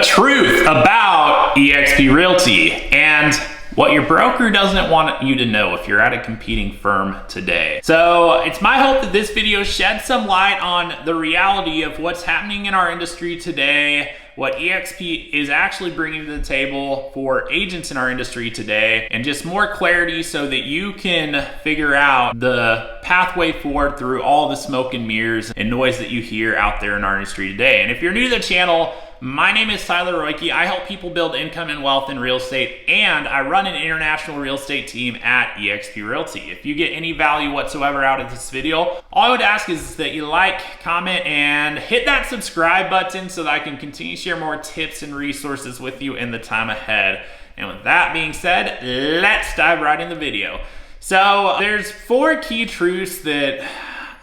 truth about eXp Realty and what your broker doesn't want you to know if you're at a competing firm today. So it's my hope that this video sheds some light on the reality of what's happening in our industry today, what eXp is actually bringing to the table for agents in our industry today, and just more clarity so that you can figure out the pathway forward through all the smoke and mirrors and noise that you hear out there in our industry today. And if you're new to the channel, my name is Tyler Roicki. I help people build income and wealth in real estate, and I run an international real estate team at eXp Realty. If you get any value whatsoever out of this video, all I would ask is that you like, comment, and hit that subscribe button so that I can continue to share more tips and resources with you in the time ahead. And with that being said, let's dive right in the video. So there's 4 key truths that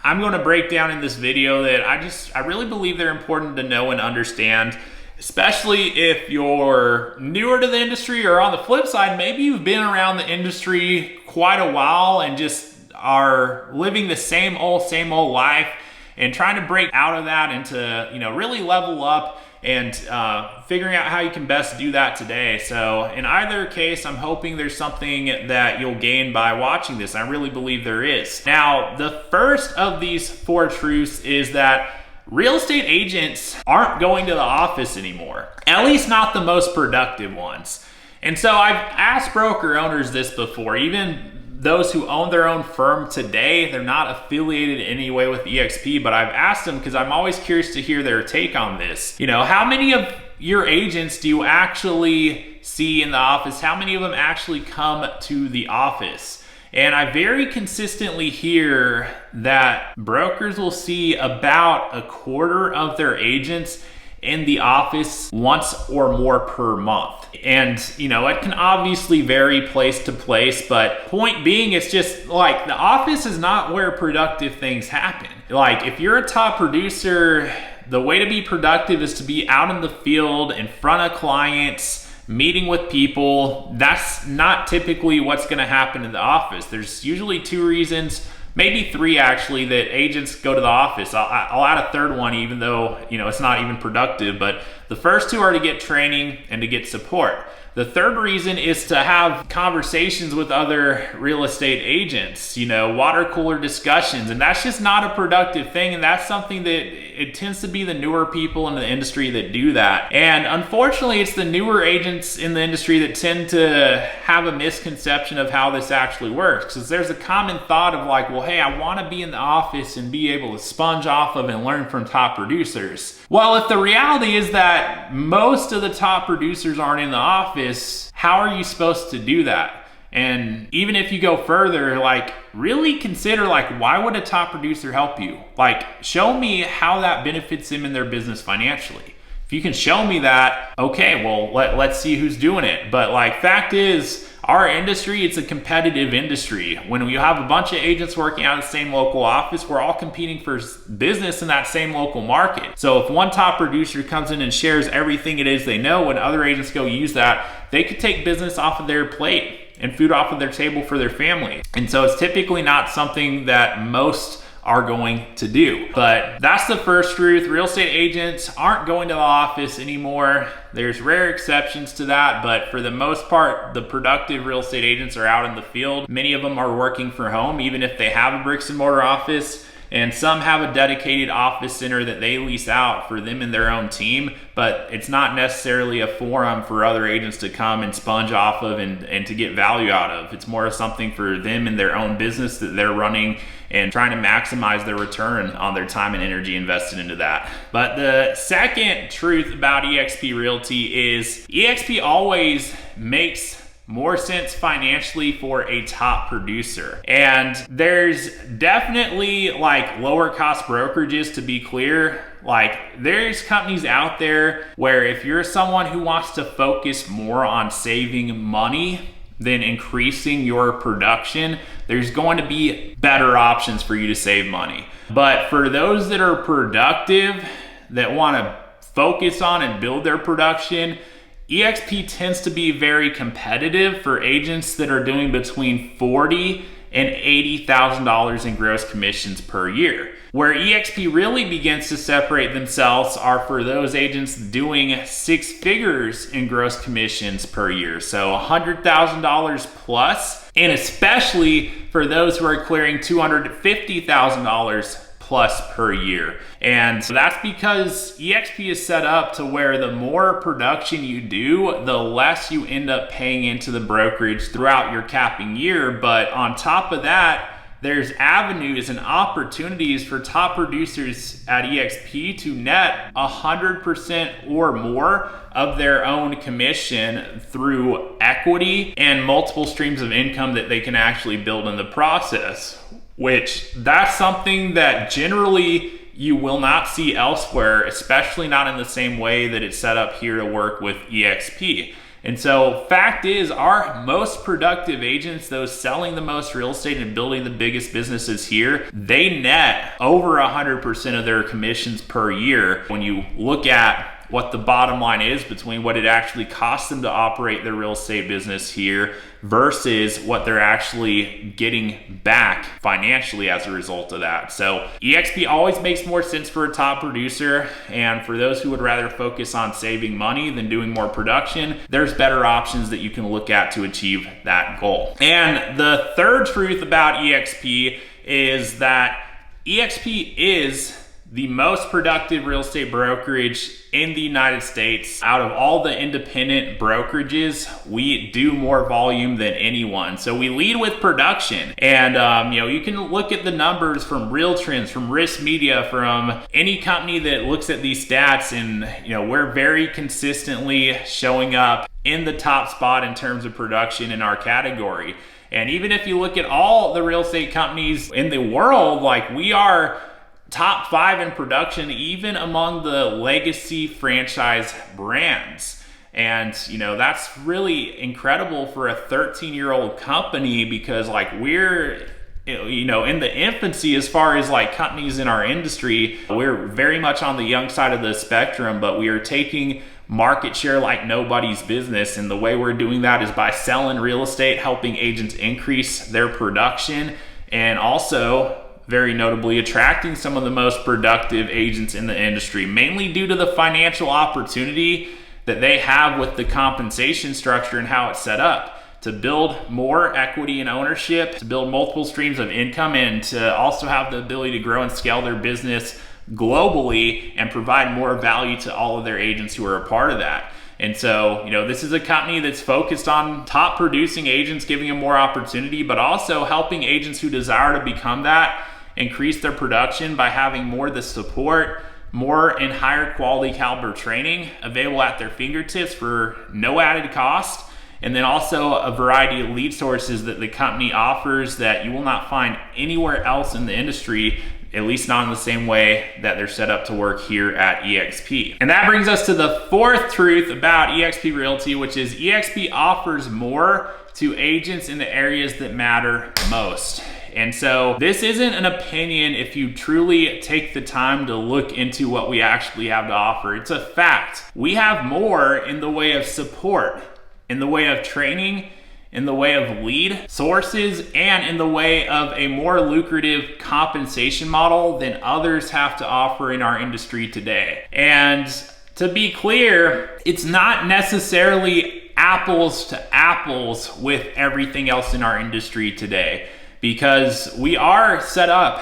I'm going to break down in this video that I really believe they're important to know and understand, especially if you're newer to the industry, or on the flip side, maybe you've been around the industry quite a while and just are living the same old life and trying to break out of that and to, really level up and figuring out how you can best do that today. So in either case, I'm hoping there's something that you'll gain by watching this. I really believe there is. Now, the first of these 4 truths is that real estate agents aren't going to the office anymore, at least not the most productive ones. And so I've asked broker owners this before, even those who own their own firm today. They're not affiliated in any way with eXp, but I've asked them because I'm always curious to hear their take on this. How many of your agents do you actually see in the office? How many of them actually come to the office? And I very consistently hear that brokers will see about a quarter of their agents in the office once or more per month. And it can obviously vary place to place, but point being, it's just like the office is not where productive things happen. Like if you're a top producer, the way to be productive is to be out in the field in front of clients, meeting with people. That's not typically what's going to happen in the office. There's usually 2 reasons, maybe 3 actually, that agents go to the office. I'll add a third one, even though it's not even productive, but the first 2 are to get training and to get support. The third reason is to have conversations with other real estate agents, water cooler discussions, and that's just not a productive thing, and that's something that it tends to be the newer people in the industry that do that. And unfortunately, it's the newer agents in the industry that tend to have a misconception of how this actually works, because there's a common thought of like, well, hey, I want to be in the office and be able to sponge off of and learn from top producers. Well, if the reality is that most of the top producers aren't in the office, how are you supposed to do that? And even if you go further, really consider, why would a top producer help you? Show me how that benefits them in their business financially. If you can show me that, okay, well, let's see who's doing it. But fact is, our industry, it's a competitive industry. When you have a bunch of agents working out of the same local office, we're all competing for business in that same local market. So if one top producer comes in and shares everything it is they know, when other agents go use that, they could take business off of their plate and food off of their table for their family. And so it's typically not something that most are going to do. But that's the first truth. Real estate agents aren't going to the office anymore. There's rare exceptions to that, but for the most part, the productive real estate agents are out in the field. Many of them are working from home, even if they have a bricks and mortar office. And some have a dedicated office center that they lease out for them and their own team, but it's not necessarily a forum for other agents to come and sponge off of and to get value out of. It's more of something for them and their own business that they're running and trying to maximize their return on their time and energy invested into that. But the second truth about eXp Realty is eXp always makes more sense financially for a top producer. And there's definitely lower cost brokerages, to be clear. There's companies out there where if you're someone who wants to focus more on saving money than increasing your production, there's going to be better options for you to save money. But for those that are productive, that want to focus on and build their production, eXp tends to be very competitive for agents that are doing between 40 and $80,000 in gross commissions per year. Where eXp really begins to separate themselves are for those agents doing 6 figures in gross commissions per year, so $100,000 plus, and especially for those who are clearing $250,000 plus per year. And so that's because eXp is set up to where the more production you do, the less you end up paying into the brokerage throughout your capping year. But on top of that, there's avenues and opportunities for top producers at eXp to net 100% or more of their own commission through equity and multiple streams of income that they can actually build in the process, which that's something that generally you will not see elsewhere, especially not in the same way that it's set up here to work with eXp. And so fact is, our most productive agents, those selling the most real estate and building the biggest businesses here, they net over 100% of their commissions per year. When you look at what the bottom line is between what it actually costs them to operate their real estate business here versus what they're actually getting back financially as a result of that. So eXp always makes more sense for a top producer, and for those who would rather focus on saving money than doing more production, there's better options that you can look at to achieve that goal. And the third truth about eXp is that eXp is the most productive real estate brokerage in the United States. Out of all the independent brokerages, we do more volume than anyone. So we lead with production. And you can look at the numbers from RealTors, from Risk Media, from any company that looks at these stats, and we're very consistently showing up in the top spot in terms of production in our category. And even if you look at all the real estate companies in the world, like, we are top 5 in production, even among the legacy franchise brands. And that's really incredible for a 13-year-old company, because we're in the infancy as far as companies in our industry. We're very much on the young side of the spectrum, but we are taking market share like nobody's business. And the way we're doing that is by selling real estate, helping agents increase their production, and also, very notably, attracting some of the most productive agents in the industry, mainly due to the financial opportunity that they have with the compensation structure and how it's set up to build more equity and ownership, to build multiple streams of income, and to also have the ability to grow and scale their business globally and provide more value to all of their agents who are a part of that. And so, this is a company that's focused on top producing agents, giving them more opportunity, but also helping agents who desire to become that increase their production by having more of the support, more and higher quality caliber training available at their fingertips for no added cost, and then also a variety of lead sources that the company offers that you will not find anywhere else in the industry, at least not in the same way that they're set up to work here at eXp. And that brings us to the fourth truth about eXp Realty, which is eXp offers more to agents in the areas that matter most. And so this isn't an opinion if you truly take the time to look into what we actually have to offer. It's a fact. We have more in the way of support, in the way of training, in the way of lead sources, and in the way of a more lucrative compensation model than others have to offer in our industry today. And to be clear, it's not necessarily apples to apples with everything else in our industry today, because we are set up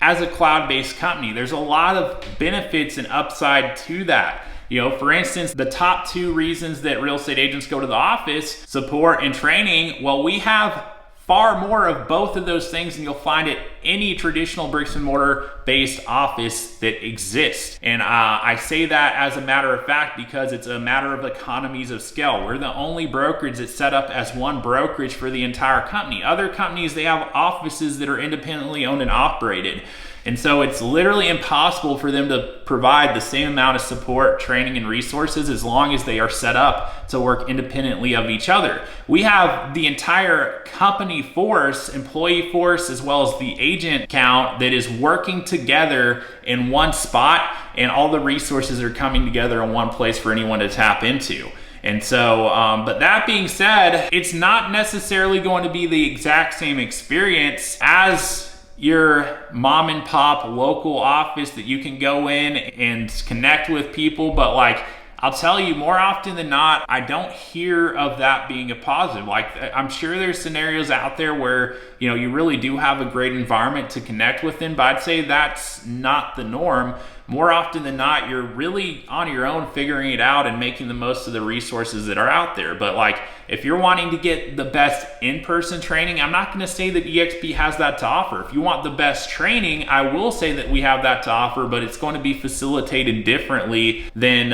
as a cloud-based company. There's a lot of benefits and upside to that. For instance, the top 2 reasons that real estate agents go to the office, support and training, well, we have far more of both of those things than you'll find at any traditional bricks and mortar based office that exists. And I say that as a matter of fact because it's a matter of economies of scale. We're the only brokerage that's set up as one brokerage for the entire company. Other companies, they have offices that are independently owned and operated. And so it's literally impossible for them to provide the same amount of support, training, and resources as long as they are set up to work independently of each other. We have the entire company force, employee force, as well as the agent count that is working together in one spot, and all the resources are coming together in one place for anyone to tap into. And so, but that being said, it's not necessarily going to be the exact same experience as your mom and pop local office that you can go in and connect with people. But like, I'll tell you, more often than not, I don't hear of that being a positive. Like, I'm sure there's scenarios out there where, you know, you really do have a great environment to connect within, but I'd say that's not the norm. More often than not, you're really on your own figuring it out and making the most of the resources that are out there. But like, if you're wanting to get the best in-person training, I'm not gonna say that eXp has that to offer. If you want the best training, I will say that we have that to offer, but it's going to be facilitated differently than,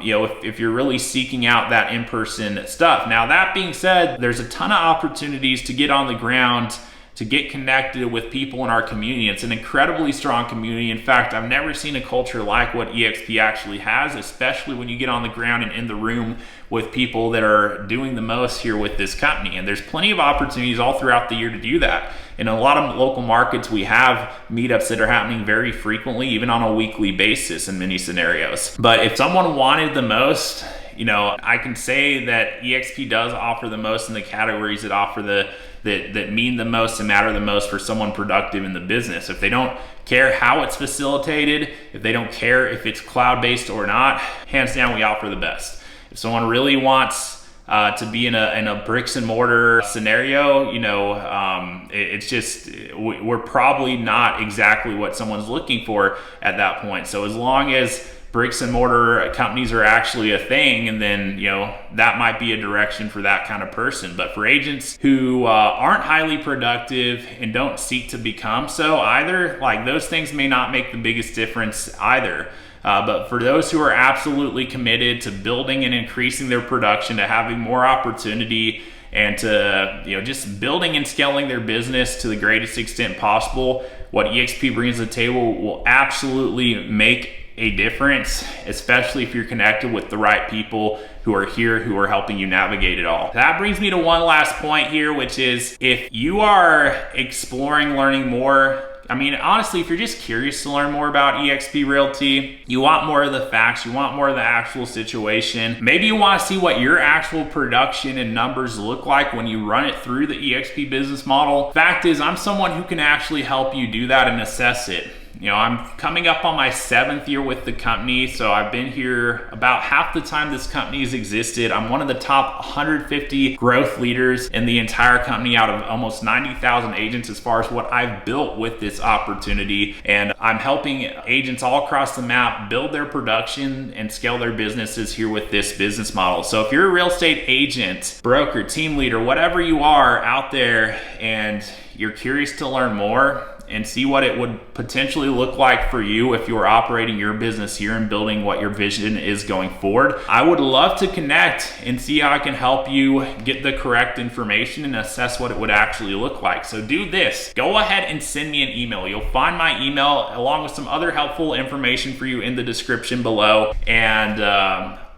you know, if you're really seeking out that in-person stuff. Now, that being said, there's a ton of opportunities to get on the ground, to get connected with people in our community. It's an incredibly strong community. In fact, I've never seen a culture like what eXp actually has, especially when you get on the ground and in the room with people that are doing the most here with this company. And there's plenty of opportunities all throughout the year to do that. In a lot of local markets, we have meetups that are happening very frequently, even on a weekly basis in many scenarios. But if someone wanted the most, you know, I can say that eXp does offer the most in the categories that offer that mean the most and matter the most for someone productive in the business. If they don't care how it's facilitated, if they don't care if it's cloud-based or not, hands down, we offer the best. If someone really wants to be in a bricks and mortar scenario, you know, it's just, we're probably not exactly what someone's looking for at that point. So as long as bricks and mortar companies are actually a thing, and then, you know, that might be a direction for that kind of person. But for agents who aren't highly productive and don't seek to become so either, like, those things may not make the biggest difference either. But for those who are absolutely committed to building and increasing their production, to having more opportunity, and to, you know, just building and scaling their business to the greatest extent possible, what eXp brings to the table will absolutely make a difference, especially if you're connected with the right people who are here, who are helping you navigate it all. That brings me to one last point here, which is, if you are exploring learning more, I mean, honestly, if you're just curious to learn more about eXp Realty, you want more of the facts, you want more of the actual situation, maybe you want to see what your actual production and numbers look like when you run it through the eXp business model. Fact is, I'm someone who can actually help you do that and assess it. You know, I'm coming up on my 7th year with the company, so I've been here about half the time this company has existed. I'm one of the top 150 growth leaders in the entire company out of almost 90,000 agents as far as what I've built with this opportunity. And I'm helping agents all across the map build their production and scale their businesses here with this business model. So if you're a real estate agent, broker, team leader, whatever you are out there, and you're curious to learn more and see what it would potentially look like for you if you're operating your business here and building what your vision is going forward, I would love to connect and see how I can help you get the correct information and assess what it would actually look like. So do this, go ahead and send me an email. You'll find my email along with some other helpful information for you in the description below. And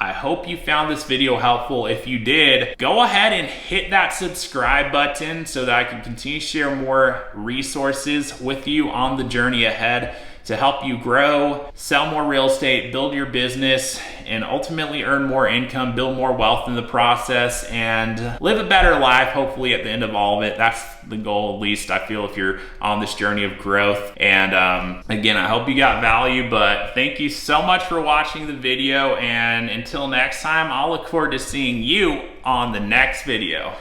I hope you found this video helpful. If you did, go ahead and hit that subscribe button so that I can continue to share more resources with you on the journey ahead to help you grow, sell more real estate, build your business, and ultimately earn more income, build more wealth in the process, and live a better life, hopefully, at the end of all of it. That's the goal, at least, I feel, if you're on this journey of growth. And again, I hope you got value, but thank you so much for watching the video, and until next time, I'll look forward to seeing you on the next video.